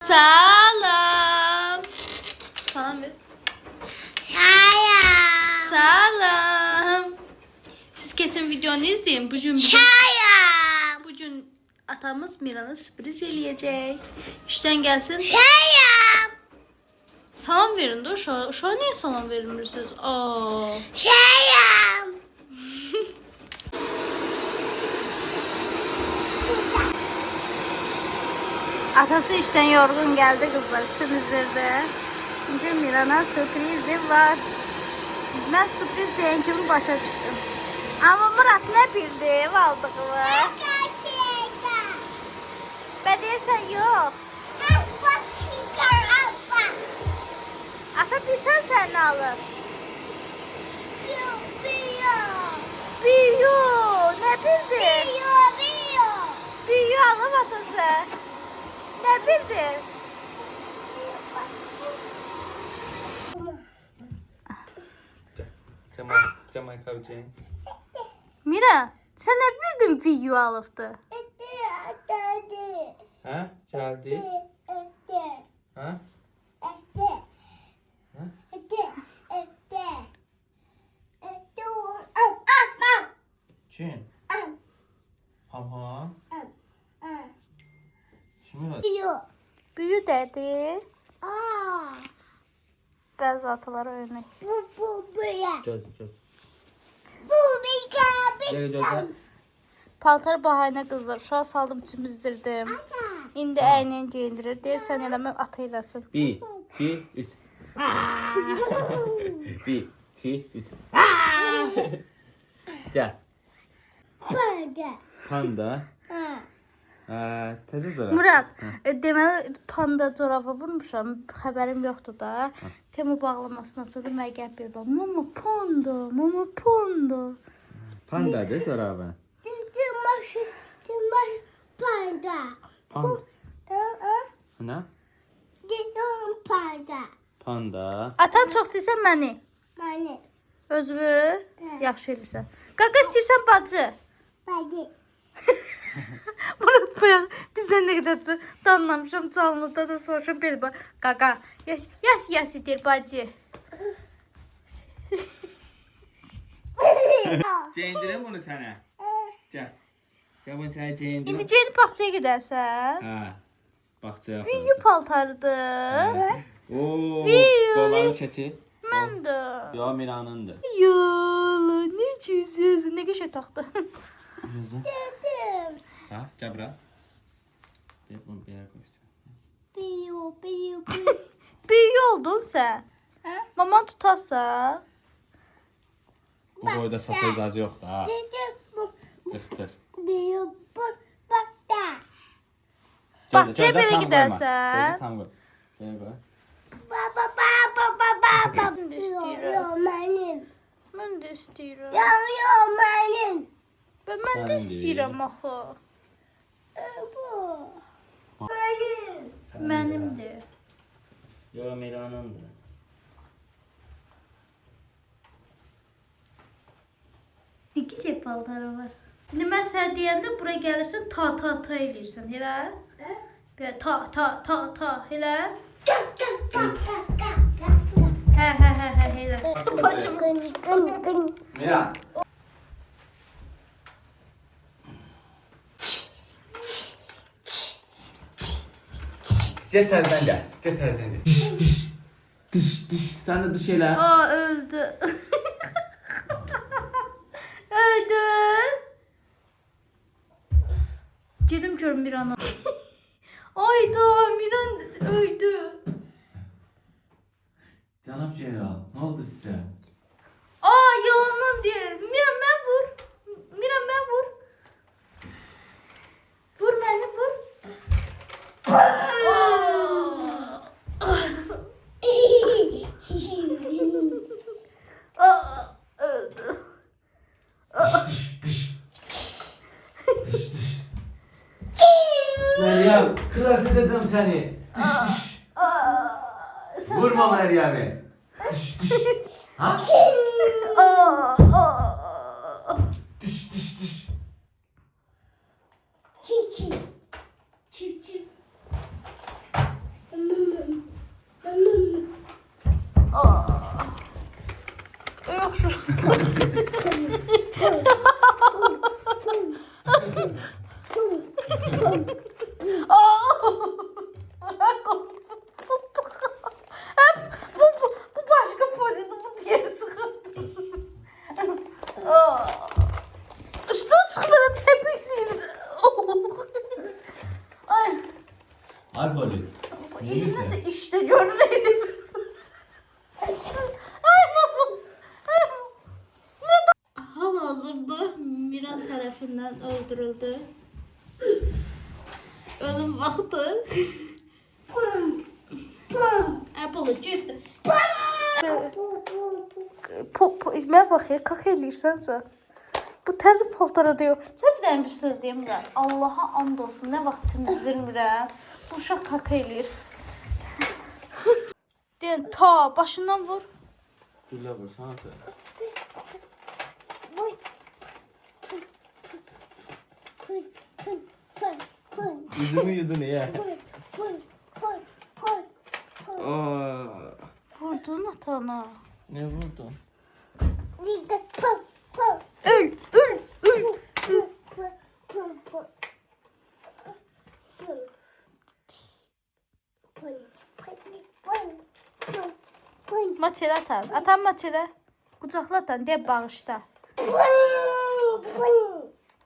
Salam. Salam ver. Salam. Salam. Siz geçen videonu izleyin. Bugün atamız Miran'a sürpriz eləyəcək. İşten gelsin. Salam. Salam verin de şu an niye salam vermirsiniz? Aa. Salam. Atası işten yorgun geldi, kızlar çimizdirdi. Çünkü Miran'a sürprizim var. Ben sürpriz diyen kimi başa düştüm. Ama Murat ne bildi aldığımı? Ben deyirsən yok. Ata bilsən sən nə alır? Biyo. Ne bildi? Biyo alıb atası. Ne bildi? Cemal Kavcı'nın. Mira, sen ne bildin biyo alıbdı? Ha? Geldi. Ha? Çin. Hamha. Şimdi var. Büyü dedi. Bəzi atalara örnek. Göz. Gel gözle. Paltar bahane kızlar. Uşağı saldım çimizdirdim. İndi əyniyə geyindirir. Deyirsən eləməm ata eləsin. 1, 2, 3. 1, 2, 3. Gel. Panda. Təzə zara. Murat, deməli panda corabı vurmuşam. Xəbərim yoxdur da. Temu bağlamasına açıldı. Mən gəl bir bax. Mama panda. Pandadır corabı. Panda. Ne? Panda. Atan çox istəyirsən məni. Özünü yaxşı eləyirsən. Qaqa istəyirsən bacı. Murat bayağı bizden ne kadar danlamışam çalınıda da soruşam bir bak. Qaqa yas deyir bacı. Geyindirəm bunu sənə. Gəl. Gəl bunu sənə geyindirəm. İndi gedib bağçaya gedərsən. Hə. Baxcaya. Büyü paltardır. Oo. Biyo. Qolları keçir. Mən də. Yo, Miranındır. Yola ne güzelsin. Ne geçe taktı. Gözlə. Ha, gəl bura. Gəl bunu bir yerə qoy. Büyü oldun sen. Maman tutarsa. Bu boyda satı icazı yoxdur ha. Qıxdır. Bahçeye belə gedərsən. Gözlə tam qoy. Belə qoy. Ben de istəyirəm. Ben de istəyirəm axı. Mənimdir. Yo, Miranındır. İki cep paltarı var. İndi mən sənə deyəndə bura gəlirsən ta eləyirsən, elə? Belə ta, elə? Hə, elə. Başımı. Miran. Get təzdən gəl. Get təzdən gəl. Dış. Sən də dış elə. Aa, öldü. Öldü. Gedim görüm bir ana. Ayda Miran öldü. Cənab Ceyral, nə oldu sizə? Aa, yalandan deyir. Miran mən vur. Vur məni vur. Öldü. Meryem, kıras edeceğim seni. Vurma Meryem'i. Ha? Dış. Bu başka polisi bu diye çıkardı. Üstüne çıkmadan tepikliydi. Ay. Al polis. İyi nasıl işte görüneydim. Hal-hazırda Miran tərəfindən öldürüldü. Ölüm vaxtı. Apple getdi. Mənə bax ya, kaka eləyirsən sən. Bu təzə paltara diyor. Sən bir dənə bir söz deyim də. Allaha and olsun, nə vaxt çimizdirmirəm. Bu uşaq kaka eləyir. Deyən, ta başından vur. Güllə vur, sana söyle. Yüzümü yudun ya. Vurdun atana. Ne vurdun? Öl, öl, öl. Maçelə atan. Atan maçelə. Qucaqla atan, deyə bağışla.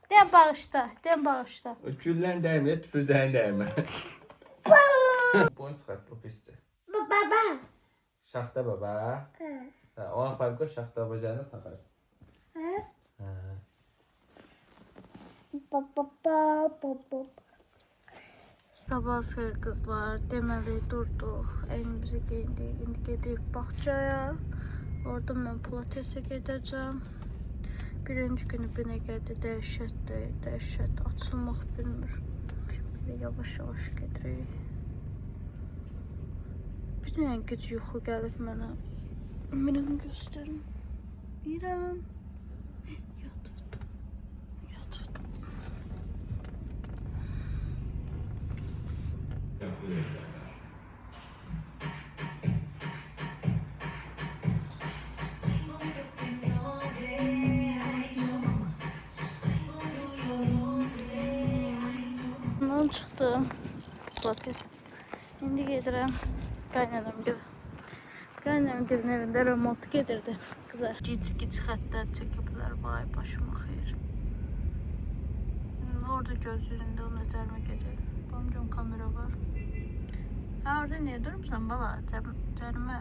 Deyə bağışla, deyə bağışla. O güllen değme, tüpürden değme. Bunu çıkart bu pissi. Baba. Şahta baba. Ha, ona farkı şahta bacağına takarsın. Ha. Sabah xeyir qızlar. Deməli durduq. Əynimizi geyindik. İndi gedirik bağçaya. Orada mən pilatesə gedəcəm. Birinci günü Binəqədi dəhşətdir. Dəhşət. Açılmaq bilmir. Belə yavaş-yavaş gedirik. Bir dənə güc yuxu gəlib mənə. Miranı göstərim. Miran. Yatıbdı. Yatıbdı. Ondan çıxdım. Pilates. İndi gedirəm. Qaynanam gil. Qaynanam gilin evində remont gedirdi. Qızlar gic xəttlər çəkiblər. Vay başıma xeyir. Orada gözlərində o nəzərimə gedir. Bamcım kamera var. Ha orada niye durmuşsan bala? Cərimə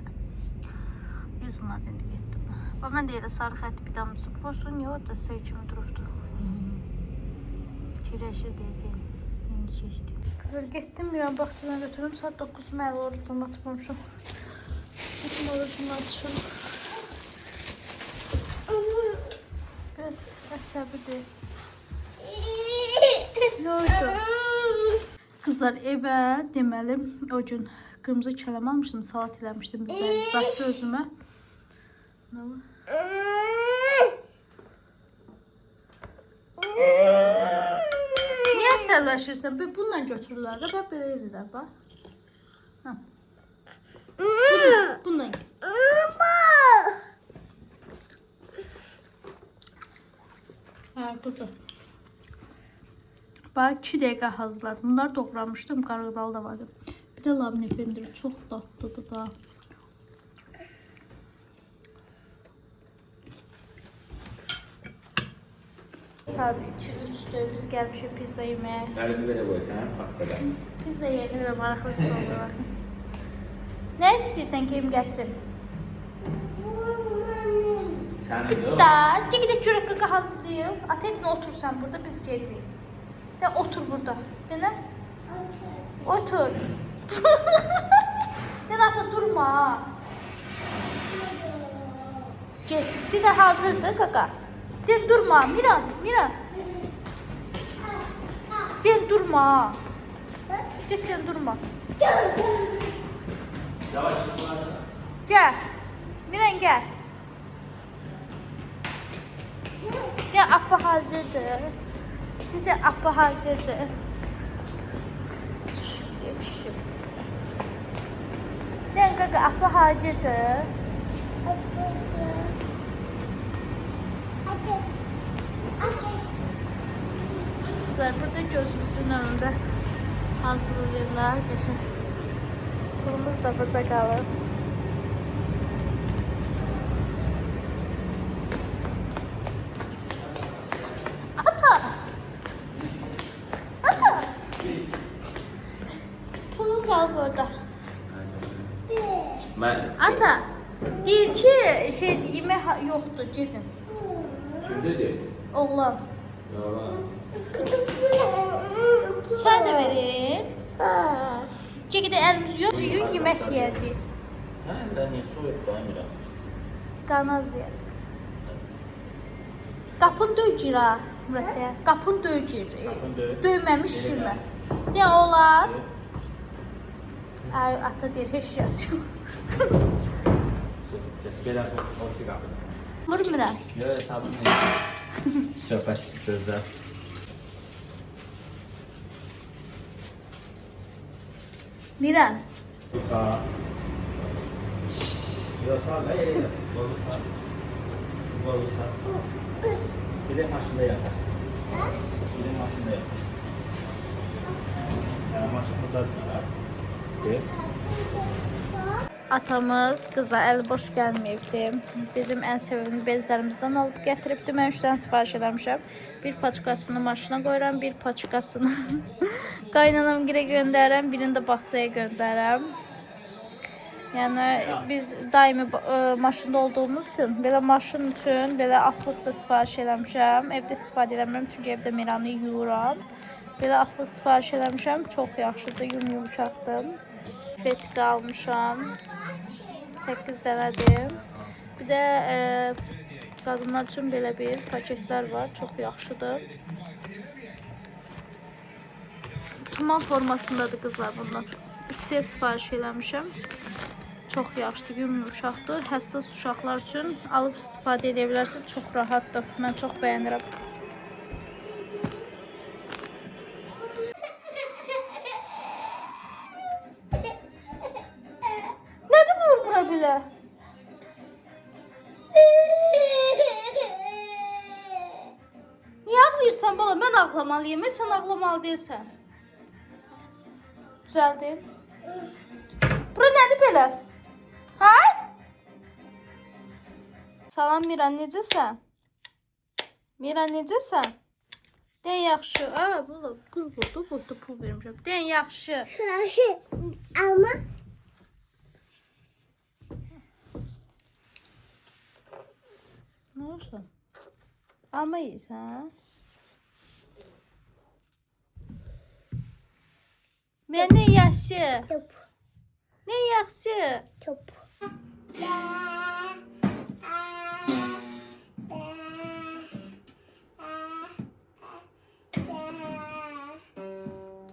100 manat indi getdim. Bax mən deyə də sarı xətt bir damısı. Boşsun niyə orada şey kimi durubdu? Fikirləşir deyəcəyim. İndi keçdi. Qızlar getdim bir an bağçadan götürdüm. Saat 9 məl orucumu açmamışam. Bütün orucumu açım. Biraz əsəbi deyil. Ne oldu? Kızlar evə deməli o gün qırmızı kələm almışdım, salat eləmişdim, bibər zətli özümə. Nə var? Niyə əsərləşirsən? Bununla götürürlər də, bax belə edirlər, bax. Hə. Bununla. Hə, budur. Bax 2 dəqiqə hazırladım. Bunları doğramışdım, qarğıdalı da vardı. Bir də labne pendiri çox dadlıdır da. Saat 2-3'dür. Biz gəlmişik pizza yeməyə. Qəlbi belə qoysan, baxsada. Pizza yerinə də maraqlısı olur baxın. Nə istəyirsən ki, gətirim? Sənin də o. Da, gedək görək qaqa hazırlayır. Ateynlə otursan burada, biz gedirik. De otur burada. De ne? Otur. De ata durma. Git. De de hazırdı kaka. De durma. Miran. Miran. De durma. Git de durma. Gel. Miran gel. De apa hazırdı. Dedi apa hazırdı. Den gaga apa hazırdı. Kızlar burada gözümüzün önündə hazırlayırlar. Geçen pulumuz da burada qalır. Ata! Ata! Pulum qalıb orada. Ben Ata! Deyir ki, yemək yoxdur, gedin. kimde değil? Oğlan. Yalan. Sən də verin. Çəkdə əlimizi yox, yuyun, yemək yeyəcəyik. Sen de niye soğuk Damira? Qanaz yer. Qapını döycür ha, Mürətdə. Qapını döycür. döy. Döyməmiş şirmə. Deyə olar. Ay, ata deyir, heç yazıyor. Gel abi, orta kapı. Vurmuram. Yok, sabun ne? Söhbət gözler. Miran. Bu sağ. Yok sağ, hayır. Kolu sağ. Kolu sağ. Bir de maşında yatar. Bir de maşında yatar. Yani maşın burada değil. Atamız qıza əl boş gəlməyibdi. Bizim ən sevimli bezlərimizdən alıb gətiribdi. Mən 3 dənə sifariş eləmişəm. Bir paçkasını maşına qoyuram, bir paçkasını qaynanam girə göndərəm, birini də bağçaya göndərəm. Yəni biz daimi maşında olduğumuz üçün belə maşın üçün belə atlıq da sifariş eləmişəm. Evdə istifadə eləmirəm çünki evdə Miranı yuyuram. Belə atlıq sifariş eləmişəm. Çox yaxşıdır, yumuşaqdır. Fetka almışam. 8 dənədir. Bir də qadınlar üçün belə bir paketlər var. Çox yaxşıdır. Tuman formasındadır qızlar bunlar. İkisiyə sifariş eləmişəm. Çox yaxşıdır, yumuşaqdır. Həssas uşaqlar üçün alıb istifadə edə bilərsiniz. Çox rahatdır. Mən çox bəyənirəm. Nədir bu bura belə? Niyə ağlayırsan bala? Mən ağlamalıyım. Sən ağlamalı deyilsən. Düzəldi. Bura nədir belə? Hə? Salam Miran, necəsən? Miran, necəsən? Dən yaxşı. Bula qız burada pul vermişəm. Dən yaxşı. Ama Nə olsun? Amma yeyirsən? Mən nə yaxşı? top Nə yaxşı? top.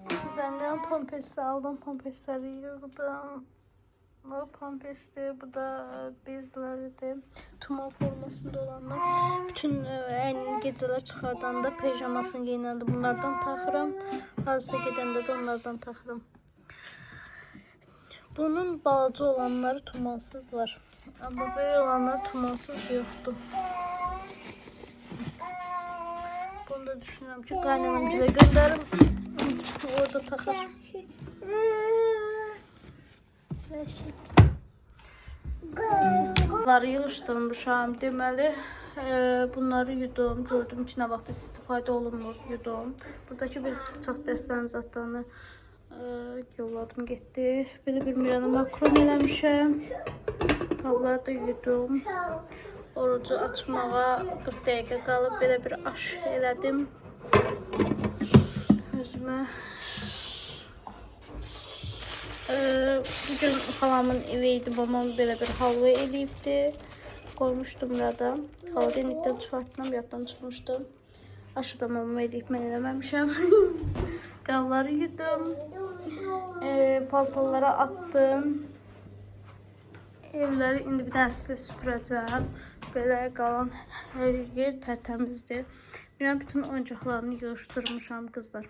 Güzəldən pampesli aldım, pampesləri yığdım. Bu pampesli, bu da bezləridir. Tuman formasında olanlar. Bütün gecələr çıxardanda pijamasını geyinəndə bunlardan taxıram. Harasa gedəndə də onlardan taxıram. Bunun balaca olanları tumansız var. Amma böyle olanlar tumansız yoxdur. Bunu da düşünürəm ki, qaynanamcıya göndərim. Orada taxır. Bunları yığışdırmışam. Deməli, bunları yudum. Gördüm ki, nə vaxt istifadə olunmur, yudum. Buradakı bir bıçaq dəstənin zadlarını yolladım, getdi. Belə bir Mirana makron eləmişəm. Tavları da yudum. Orucu açmağa 40 dəqiqə qalıb belə bir aş elədim. Özümə. Bugün xalamın evi idi, babam belə bir halva eləyibdi. Qoymuşdum da. Xala denlikdən çıxartdım, yaddan çıxmışdım. Aşı da mamam eləyib, mən eləməmişəm. Qavları yudum. Paltalara attım. Evləri indi bir dənə süpürəcəm. Belə qalan hər yer tərtəmizdir. Bilməm, bütün oyuncaqlarını yığışdırmışam qızlar.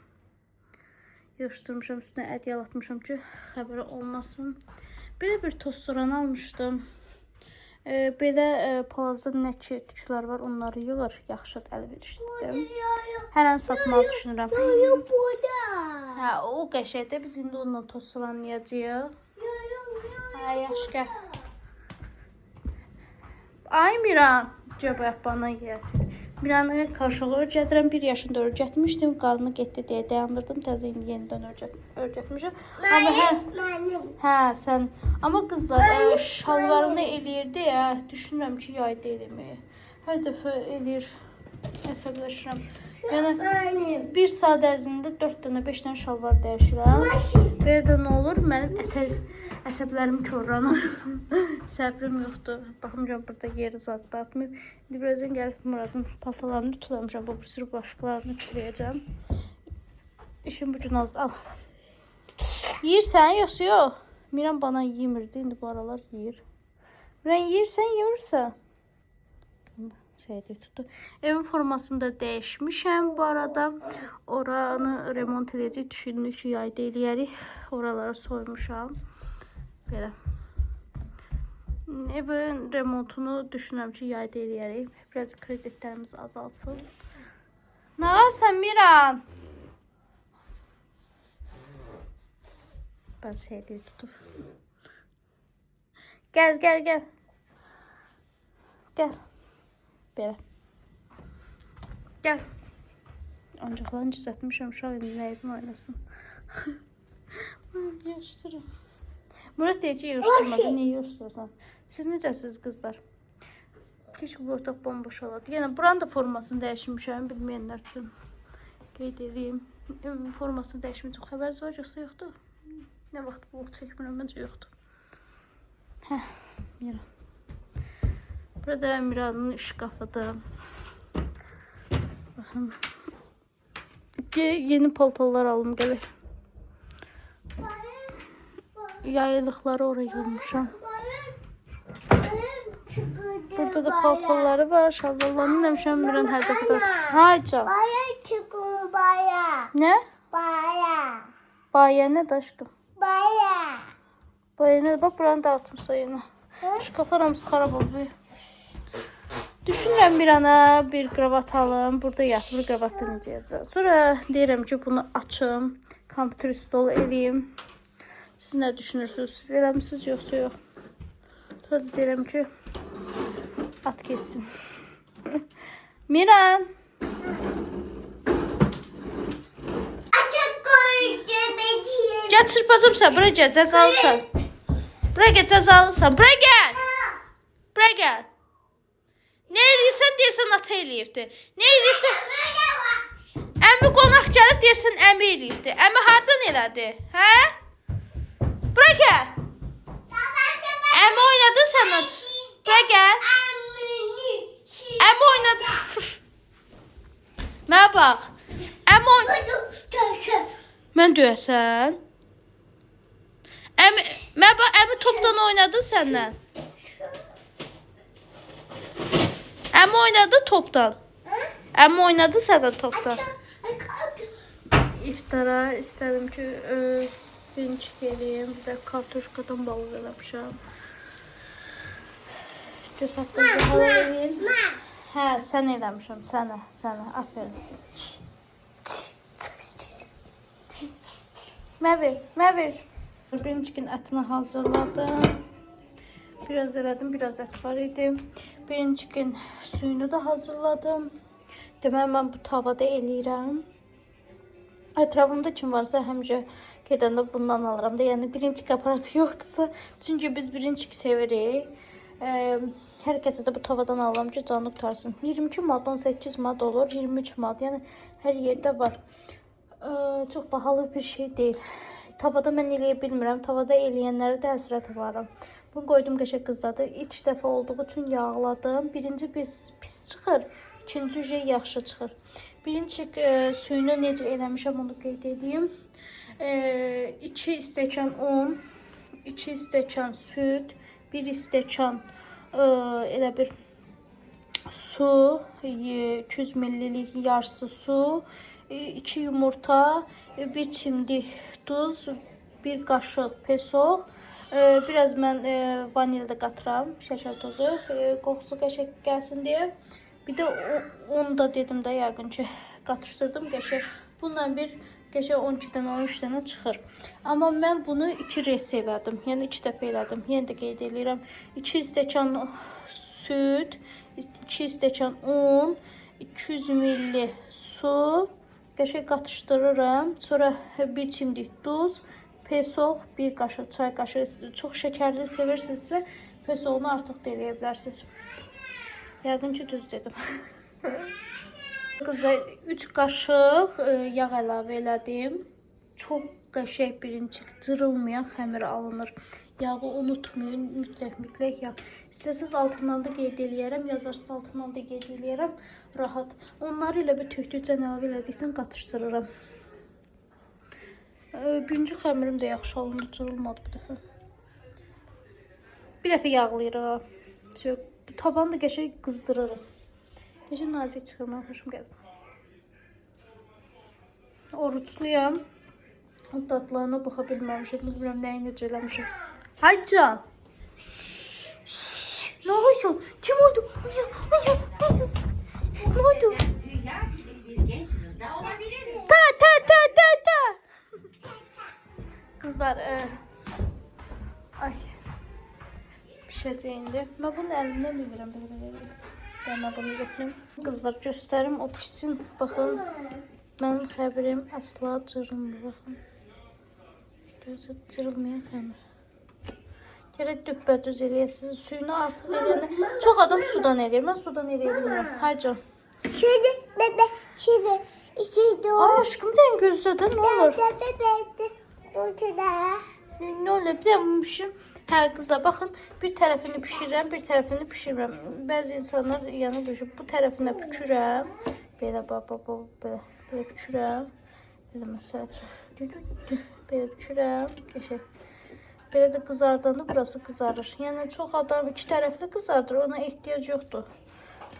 Yığışdırmışam, üstünə ədyal atmışam ki, xəbəri olmasın. Belə bir toz soğan almışdım. Belə palazda nə ki tüklər var, onları yığır. Yaxşı əlverişlidir. Hər an satmağı düşünürəm. Hə, o qəşəngdir. Biz indi onunla toz soğanlayacağıq. Hə, yaxşı gəl. Ay Miran, cəbət bana gəlsin. Miran'a qarşılığı öyrədirəm. 1 yaşında öyrətmişdim. Qarnı getdi deyə dayandırdım. Təzə indi yenidən öyrətmişəm. Amma hə, sən. Amma qızlar şalvarını eləyirdi ya. Düşünürəm ki, yayda eləməyə. Hər dəfə eləyir. Əsəbləşirəm. Yəni 1 saat ərzində 4 dənə, 5 dənə şalvar dəyişirəm. Belə də nə olur? Mənim əsəblərim çorlanır. Səbrim yoxdur. Baxımcan burada yeri zad da atmayıb. İndi birazdan gəlib Muradın paltalarını tutamışam. Bu bir sürü başqalarını tüləyəcəm. İşim bu gün azdır. Al. Yiyirsən yoxsa yox? Miran bana yemirdi. İndi bu aralar yiyir. Miran yiyirsən, yemirsən? Şeyde tutdu. Evin formasını da dəyişmişəm bu arada. Oranı remont edəcək. Düşündük ki, yayda eləyərik. Oraları soymuşam. Belə. Evin remontunu düşünürəm ki, yayda eləyərik. Biraz kreditlərimiz azalsın. Nə varsan Miran? Ben şeyde tutub. Gəl, gəl, gəl. Gəl. Belə. Gəl. Ancaqlarını cizətmişəm. Uşaq indi nəyibin oynasın. Yığışdırın. Murad deyək ki, yığışdırmadı. Niyə yığışdırırsan? Siz necəsiniz qızlar? Keşke bu ortaq bomboş oladı. Yəni buranın da formasını dəyişmişəm. Bilməyənlər üçün qeyd edeyim. Formasını dəyişmişəm. Xəbəriniz var yoxsa yoxdur? Nə vaxt vlog çəkmirəm, məncə yoxdur. Hə, Miran. Burada Miran'ın şkafıdır. Bakın. Yeni paltalar aldım gələk. Yaylıqları oraya yığmışam. Burada da paltaları var. Şalvarlarını demişəm Miran hər dəfə. Hayca. Nə? Baya nə daşqım? Baya nə? Bax buranı dağıtmışsa yenə. Şkaflar hamısı xarab oldu. Düşünürəm Miran'a bir kravat alım. Burada yatır kravatda necə yatacaq. Sonra deyirəm ki, bunu açım. Kompüter stolu eləyim. Siz nə düşünürsünüz? Siz eləmişsiniz yoxsa yox? Sonra da deyirəm ki, at kessin. Miran. Gəl çırpacım sən. Buraya gəl. Cəzalısan. Buraya gəl. Cəzalısan. Buraya gəl. Buraya gəl. Ne eləyirsən deyirsən ata eləyibdi. Ne eləyirsən? Əmi qonaq gəlib deyirsən əmi eləyibdi. Əmi hardan elədi? Hə? Bura gəl. Əmi oynadı sənə. Bura gəl. Əmi oynadı. Mənə bax. Əmi oynadı. Mən döyəsən. Mənə bax, əmi topdan oynadı səndən. Əmi oynadı topdan. Əmi oynadı səndən topdan. İftara istədim ki, pinçik eləyim. Bir də kartoşkadan balıq eləmişəm. Göz haqqında hava eləyim. Hə, sən eləmişəm. Sənə. Aferin. Məvir. Pinçikin ətini hazırladım. Biraz elədim, biraz ət var idi. Birinci gün suyunu da hazırladım. Deməli, mən bu tavada eləyirəm. Ətrafımda kim varsa həmişə gedəndə bundan alıram da. Yəni, birinci aparatı yoxdursa. Çünki biz birinci sevirik. Hər kəsə də bu tavadan alıram ki, canlı qutarsın. 22 manat, 18 manat olur, 23 manat. Yəni, hər yerdə var. Çox bahalı bir şey deyil. Tavada mən eləyə bilmirəm. Tavada eləyənlərə də həsrət varam. Bunu qoydum qəşəng qızladı. İlk dəfə olduğu üçün yağladım. Birinci pis çıxır. İkinci yaxşı çıxır. Birinci suyunu necə eləmişəm onu qeyd edeyim. 2 stəkan un, 2 stəkan süd, 1 stəkan elə bir su, 200 ml yarısı su, 2 yumurta, 1 çimdik duz, 1 qaşıq pesoq, Biraz mən vanil də qatıram, şəkər tozu, qoxusu qəşəng gəlsin deyə. Bir də onu da dedim də yəqin ki qatışdırdım qəşəng. Bununla bir qəşəng 12-dən 13 dənə çıxır. Amma mən bunu 2 res elədim. Yəni 2 dəfə elədim. Yenə də qeyd edirəm. 2 stəkan süd, 2 stəkan un, 200 ml su qəşəng qatışdırıram. Sonra 1 çimdik duz, pesoq, 1 qaşıq, çay qaşığı. Çox şəkərli sevirsinizsə, pesoğunu artıq da eləyə bilərsiniz. Yəqin ki düz dedim. Qızlar 3 qaşıq yağ əlavə elədim. Çox qəşəng birincik cırılmayan xəmir alınır. Yağı unutmayın, mütləq yağ. İstəsəz altından da qeyd eləyərəm, yazarsız altından da qeyd eləyərəm. Rahat. Onları elə bir tökdükcə əlavə elədiksən qatışdırıram. Birinci xəmirim də yaxşı alındı, cırılmadı bu dəfə. Bir dəfə yağlayırım. Tavanı da qəşəng qızdırırım. Necə nazik çıxır, mən xoşum gəlir. Oruçluyam. Dadlarına baxa bilməmişəm. Bilmirəm nəyi necə eləmişəm. Haycan! Ne oldu? Kim oldu? Ne oldu? Ta. Kızlar, ay. Pişəcəyində. Mən bunu əlimdən edirəm belə. Mən bunu götürüm. Qızlar göstərim, o pişsin. Baxın, mənim xəbirim əsla cırılmır. Baxın. Gözə cırılmayan xəmir. Gərək düppədüz eləyəsiniz. Suyunu artıq eləyəndə. Çox adam sudan eləyir. Mən sudan eləyə bilmirəm. Haycan. Şöyle bebek şöyle iki Ay aşkım den gözlədə nə olur? bebek burada. Ne olur? Bir də pişirim. Hə qızlar baxın, bir tərəfini bişirirəm, bir tərəfini bişirmirəm. Bəzi insanlar yanı bişir. Bu tərəfinə bükürəm. Belə belə bükürəm. Belə məsəl üçün. Belə bükürəm. Qəşəng. Belə də qızardanda burası qızarır. Yəni çox adam iki tərəfli qızardır. Ona ehtiyac yoxdur.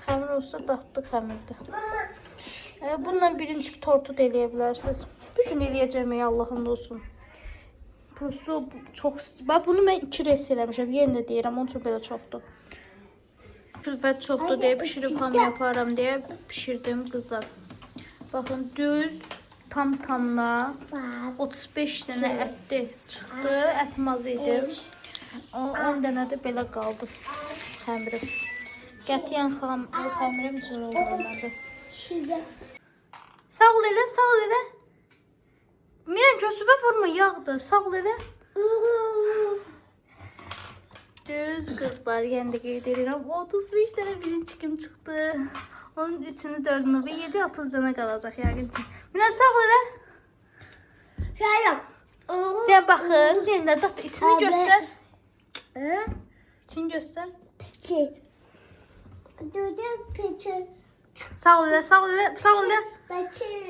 Xəmir olsa dadlı xəmirdir. Bununla birinci tortu da eləyə bilərsiniz. Bu gün eləyəcəm Allahın olsun. Prosto çox. Bunu mən 2 res eləmişəm. Yenə də deyirəm, onun üçün belə çoxdur. Külfət çoxdur deyə pişirib ham yaparam deyə pişirdim qızlar. Baxın düz tam-tamına 35 dənə ətli çıxdı. Ətim az idi. 10 dənə də belə qaldı xəmirim. Qətiyyən xəmirim cırılmadı. Sağ ol elə, sağ ol elə. Miran gözüvə vurma, yağdır. Sağ ol elə. Düz qızlar, yenə də qeyd edirəm. 35 dənə birinci kim çıxdı. Onun içini 4-ünü və 7-30 dənə qalacaq yəqin ki. Miran sağ ol elə. Mən baxın, yenə də içini göstər. İçini göstər. Sağ ol elə, sağ ol elə, sağ ol elə.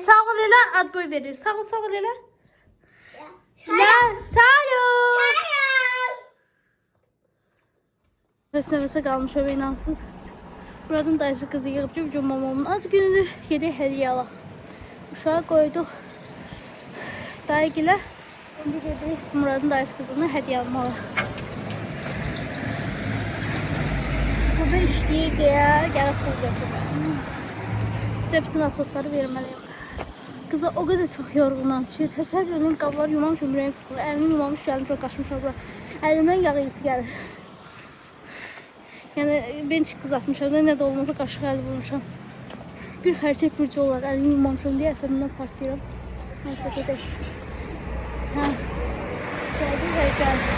Sağ ol elə, ad boy verir. Sağ ol elə. Sağ ol. Vəsə qalmış öyle inansız. Buradan dayısı kızı yığıb mamamın ad gününü yedək hediyə alaq. Uşağa qoyduq. Dayıgilə. İndi gedirik Muradın dayısı kızını hediyə almalı. Burada işləyir deyə gəlib pul götürür. Sizə bütün atotları verməliyim. Kıza o kadar çok yorgunam ki, təsəvvür edin qablar yumamışım, ürəyim sıxılır. Əlimi yumamış gəlmişəm, qaçmışam bura. Əlimdən yağ iyisi gəlir. Yəni ben çıx qızartmışam da, nə də olmasa qaşıq əli vurmuşam. Bir xərçək bürcü olar, əlimi yumamışam deyə əsəbimdən partlayıram. Neyse gedək. Hə.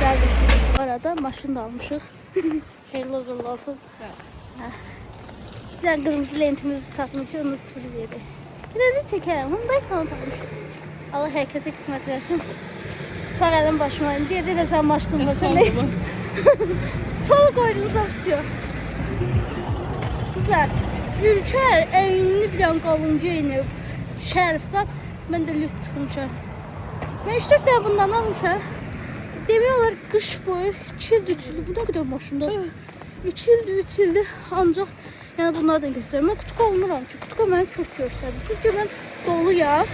Gəldik. Bu arada maşını da almışıq. Hayırlı uğurlu olsun. Hə. Bir tane kırmızı lentimizi çatmış, onu da sürpriz yedik. Bir de çekerim. Bunu da sana takmışım. Allah herkese kısmet versin. Sağ elin başıma. Diyecek de sen maşının basın. Sol koydunuz opsiyon. Güzel. Ülker eynini bir an qalın geyinib. Şərifsat. Ben de lüt çıxmışam. Ben 3-4 tane bundan almışam. Demiyorlar kış boyu 2 ildir 3 ildir. Bu ne kadar maşında? 2 ildir 3 ildir ancaq. Yəni bunlardan göstərirəm. Mən kutuka olmuram ki, kutuka mənim kök göstərdir. Çünki mən doluyam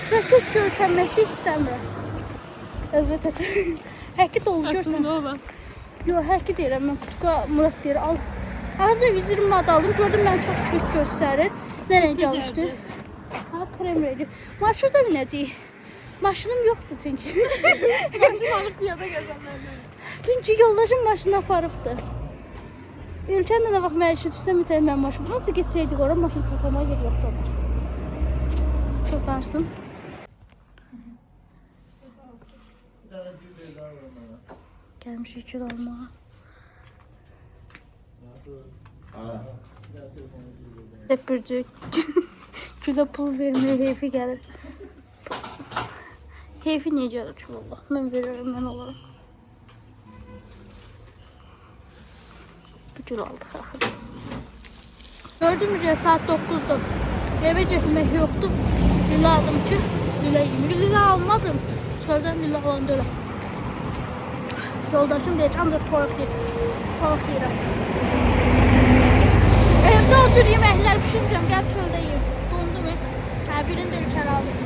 və kök göstərməkdə istəmirəm. Özbə təsəvvür. Həki dolu görsən. Aslında o var. Yox, həki deyirəm mən kutuka Murad deyir al. Arada 120 manat aldım. Gördüm mən çox kök göstərir. Nə rəng almışdı? Ha, krem rengi. Marşruta binəcəyik. Maşınım yoxdur çünki. Maşın alıp piyada gəzənlər. Çünki yoldaşım maşını aparıbdı. Ülkəndə nə vaxt mən işi düşsəm mütləq mən maşın. Nasıl getsəydik ora maşın saxlamaya yer yoxdur. Çox danışdım. Gəlmişik kül almağa. Hep bir külə pul verməyə heyfi gəlir. Heyfi niyə gəlir ki valla? Mən veririm, mən olaram. Bu gül aldıq axı. Gördüm ki saat 9'dur. Eve getmək yoxdur. Lülə aldım ki, lülə yiyim. Lülə almadım. Çöldən lülə alan dölə. Yoldaşım deyir ki, ancaq toyuq yiyirəm. Evdə o cür yeməklər pişirmişəm, gəl çöldə yiyim. Dondu mu? Hə, birini də ülkəli aldım.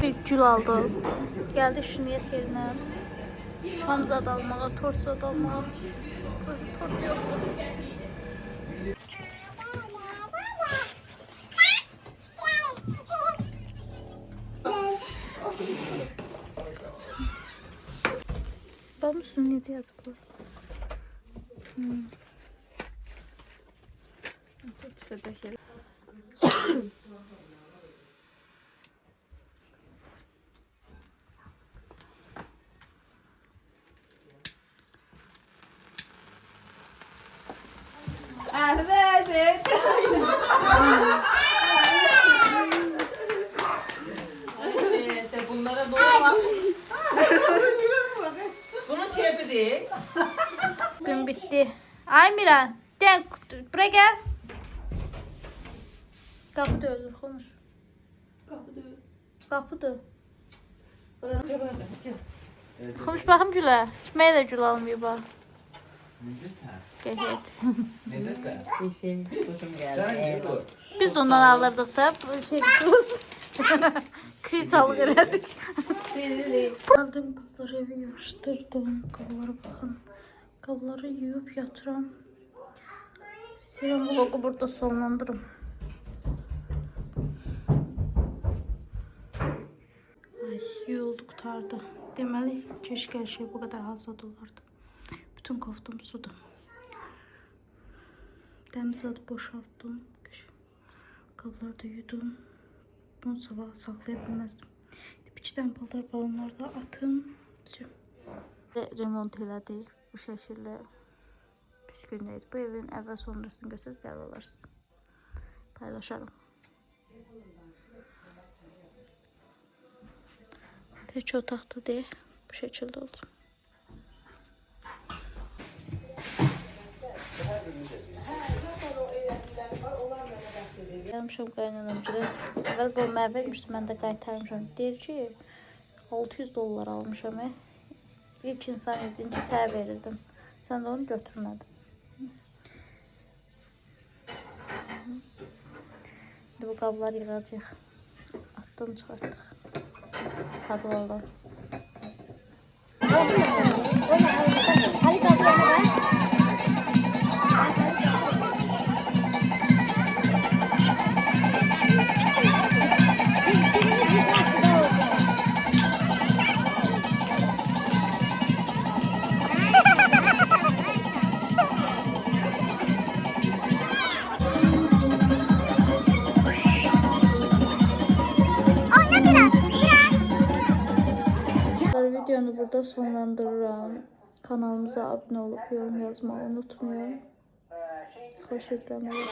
Bir gül aldım. Gəldi şuniyyət yerinə. Şam zad almağa, tort zad almağa. Özü tort yoxdur. Bakar mısın necə yazıblar? Düşəcək yer. Evet. Bunlara doğru. Bunun çepi değil. Gün bitti. Ay Miran, den buraya gel. Kapıda özür konuş. Kapıda. Konuş bakayım Gülə. Çıxmaya da Gül almıyor bak. Necəsən? Gəl. Necəsən? Bir şey hoşum geldi. Sən niyə bu? Biz de ondan alırdık da bu şey kız. Kül çalıq elədik. Geldim kızlar evi yığışdırdım. Qablara baxın. Qabları yuyub yatıram. Sevim vlogu burada sonlandırım. Ay, yuyuldu qutardı. Deməli, keşke her şey bu kadar hazır olardı. Bütün koftum suda. Dəmiz adı boşalttım. Qabları da yudum. Bunu sabah saxlaya bilməzdim. İçdən paltar balonları da atım. Remont elədik. Bu şəkildə pis gündəydi. Bu evin əvvəl sonrasını görsəz dəli olarsınız. Paylaşarım. Tək otaqda deyil. Bu şəkildə oldu. Gəlmişəm qaynanamcıda. Əvvəl qolmaya vermişdim, mən də qaytarmışam. Deyir ki, $600 almışam. İlk insan edinci sənə verirdim. Sən də onu götürmədin. İndi bu qabları yığacaq. Atdan çıxartdıq. Hadi valla. Videonu burada sonlandırıram. Kanalımıza abone olup yorum yazmayı unutmayın. Hoş izlemeler.